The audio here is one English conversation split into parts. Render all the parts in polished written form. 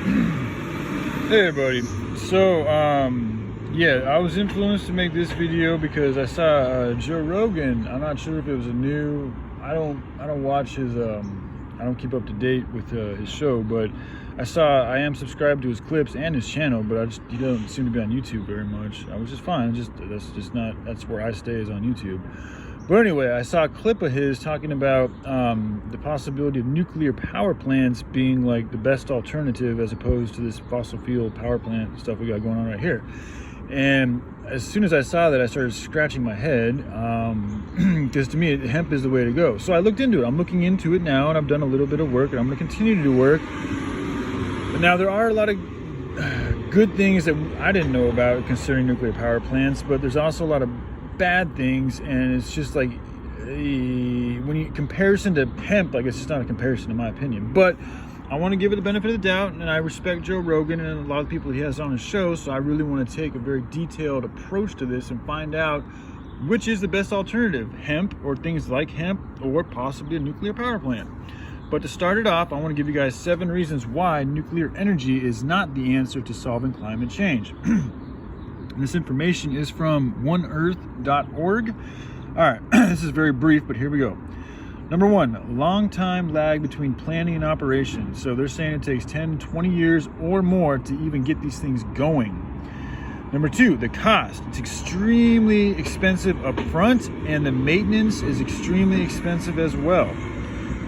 Hey everybody. So yeah, I was influenced to make this video because I saw Joe Rogan. I'm not sure if it was a new, I don't watch his I don't keep up to date with his show, but I am subscribed to his clips and his channel, but he doesn't seem to be on YouTube very much, which is fine. That's where I stay, is on YouTube. But anyway, I saw a clip of his talking about the possibility of nuclear power plants being like the best alternative as opposed to this fossil fuel power plant stuff we got going on right here. And as soon as I saw that, I started scratching my head because to me, hemp is the way to go. So I looked into it. I'm looking into it now, and I've done a little bit of work, and I'm going to continue to do work. But now there are a lot of good things that I didn't know about concerning nuclear power plants, but there's also a lot of bad things, and it's just like when you comparison to hemp, like, it's just not a comparison in my opinion. But I want to give it the benefit of the doubt, and I respect Joe Rogan and a lot of people he has on his show, so I really want to take a very detailed approach to this and find out which is the best alternative, hemp or things like hemp, or possibly a nuclear power plant. But to start it off, I want to give you guys 7 reasons why nuclear energy is not the answer to solving climate change. This information is from oneearth.org. All right, this is very brief, but here we go. Number 1, long time lag between planning and operation. So they're saying it takes 10, 20 years or more to even get these things going. Number 2, the cost. It's extremely expensive up front, and the maintenance is extremely expensive as well.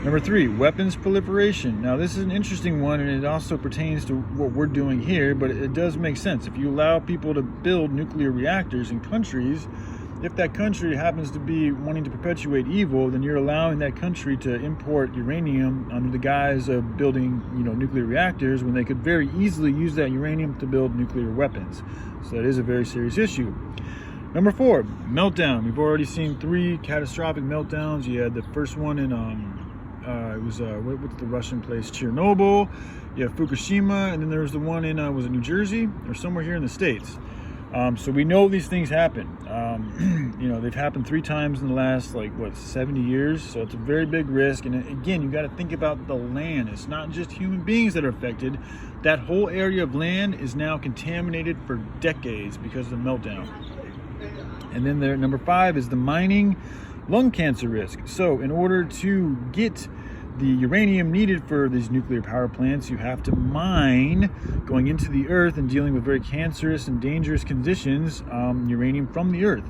Number 3, weapons proliferation. Now this is an interesting one, and it also pertains to what we're doing here, but it does make sense. If you allow people to build nuclear reactors in countries, if that country happens to be wanting to perpetuate evil, then you're allowing that country to import uranium under the guise of building, nuclear reactors, when they could very easily use that uranium to build nuclear weapons. So that is a very serious issue. Number 4, meltdown. We've already seen 3 catastrophic meltdowns. You had the first one in what's the Russian place? Chernobyl. You have Fukushima, and then there was the one in was it New Jersey or somewhere here in the States. So we know these things happen. They've happened 3 times in the last 70 years. So it's a very big risk. And again, you got to think about the land. It's not just human beings that are affected. That whole area of land is now contaminated for decades because of the meltdown. And then number 5 is the mining lung cancer risk. So in order to get the uranium needed for these nuclear power plants, you have to mine, going into the earth and dealing with very cancerous and dangerous conditions, uranium from the earth,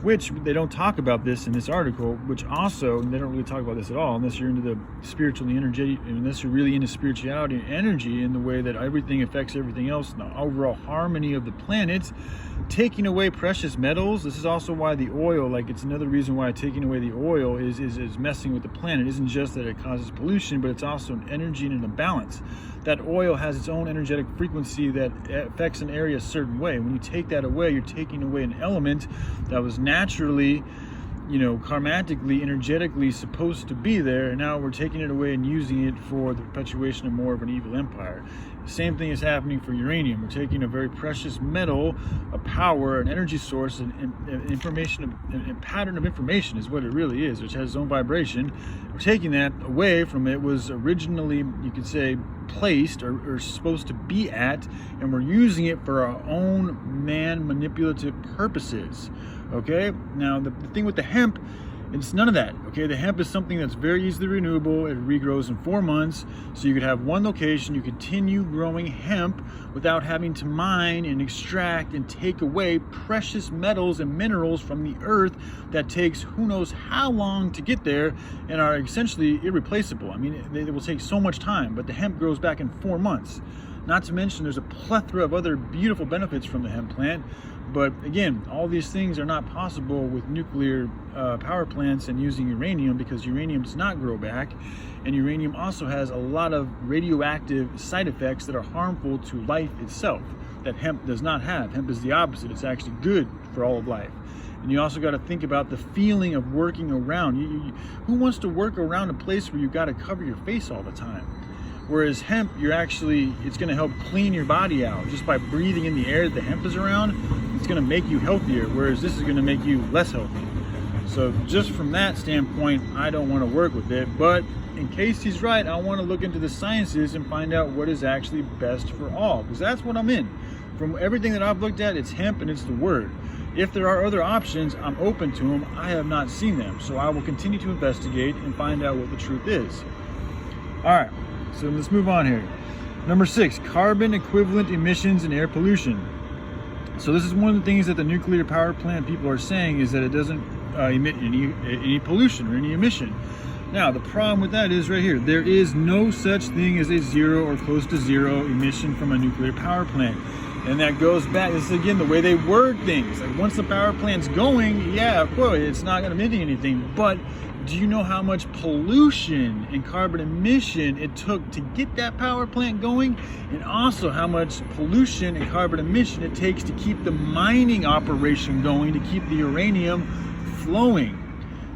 which they don't talk about this in this article, which also, they don't really talk about this at all unless you're into the spiritual and energy, unless you're really into spirituality and energy in the way that everything affects everything else and the overall harmony of the planet. Taking away precious metals, this is also why the oil, it's another reason why taking away the oil is messing with the planet. It isn't just that it causes pollution, but it's also an energy and an imbalance. That oil has its own energetic frequency that affects an area a certain way. When you take that away, you're taking away an element that was naturally, karmatically, energetically supposed to be there, and now we're taking it away and using it for the perpetuation of more of an evil empire. The same thing is happening for uranium. We're taking a very precious metal, a power, an energy source, and information, a pattern of information is what it really is, which has its own vibration. We're taking that away from it was originally, you could say, placed or supposed to be at, and we're using it for our own manipulative purposes. Okay, now the thing with the hemp, it's none of that. Okay, the hemp is something that's very easily renewable. It regrows in 4 months, so you could have one location, you continue growing hemp without having to mine and extract and take away precious metals and minerals from the earth that takes who knows how long to get there and are essentially irreplaceable. I mean, it will take so much time, but the hemp grows back in 4 months. Not to mention there's a plethora of other beautiful benefits from the hemp plant. But again, all these things are not possible with nuclear power plants and using uranium, because uranium does not grow back. And uranium also has a lot of radioactive side effects that are harmful to life itself that hemp does not have. Hemp is the opposite. It's actually good for all of life. And you also got to think about the feeling of working around. Who wants to work around a place where you got to cover your face all the time? Whereas hemp, it's going to help clean your body out just by breathing in the air that the hemp is around. It's going to make you healthier, whereas this is going to make you less healthy. So just from that standpoint, I don't want to work with it. But in case he's right, I want to look into the sciences and find out what is actually best for all, because that's what I'm in. From everything that I've looked at, it's hemp and it's the word. If there are other options, I'm open to them. I have not seen them, so I will continue to investigate and find out what the truth is. All right, so let's move on here. Number 6, carbon equivalent emissions and air pollution. So this is one of the things that the nuclear power plant people are saying, is that it doesn't emit any pollution or any emission. Now, the problem with that is right here. There is no such thing as a zero or close to zero emission from a nuclear power plant. And that goes back, this is again the way they word things. Like once the power plant's going, yeah, of course, it's not going to emit anything. But do you know how much pollution and carbon emission it took to get that power plant going? And also how much pollution and carbon emission it takes to keep the mining operation going, to keep the uranium flowing.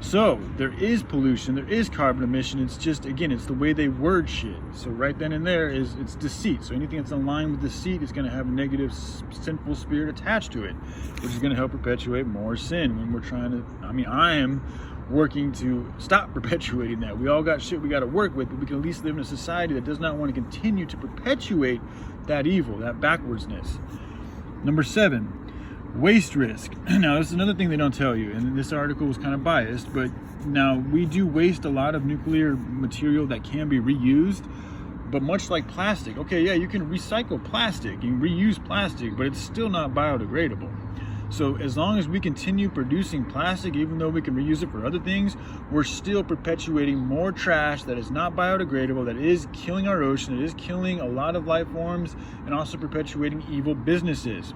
So there is pollution, there is carbon emission. It's just, again, it's the way they word shit. So right then and there it's deceit. So anything that's in line with deceit is going to have a negative sinful spirit attached to it, which is going to help perpetuate more sin when we're trying to, I am working to stop perpetuating that. We all got shit we got to work with, but we can at least live in a society that does not want to continue to perpetuate that evil, that backwardsness. Number 7, waste risk. Now, this is another thing they don't tell you, and this article was kind of biased, but now we do waste a lot of nuclear material that can be reused, but much like plastic. Okay, yeah, you can recycle plastic, you can reuse plastic, but it's still not biodegradable. So as long as we continue producing plastic, even though we can reuse it for other things, we're still perpetuating more trash that is not biodegradable, that is killing our ocean, it is killing a lot of life forms, and also perpetuating evil businesses.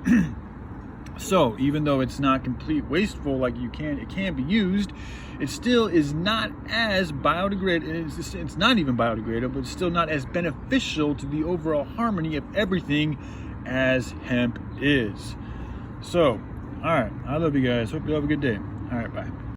So even though it's not complete wasteful, like it can be used, it still is not as biodegradable. It's not even biodegradable, but it's still not as beneficial to the overall harmony of everything as hemp is. So, all right, I love you guys. Hope you have a good day. All right, bye.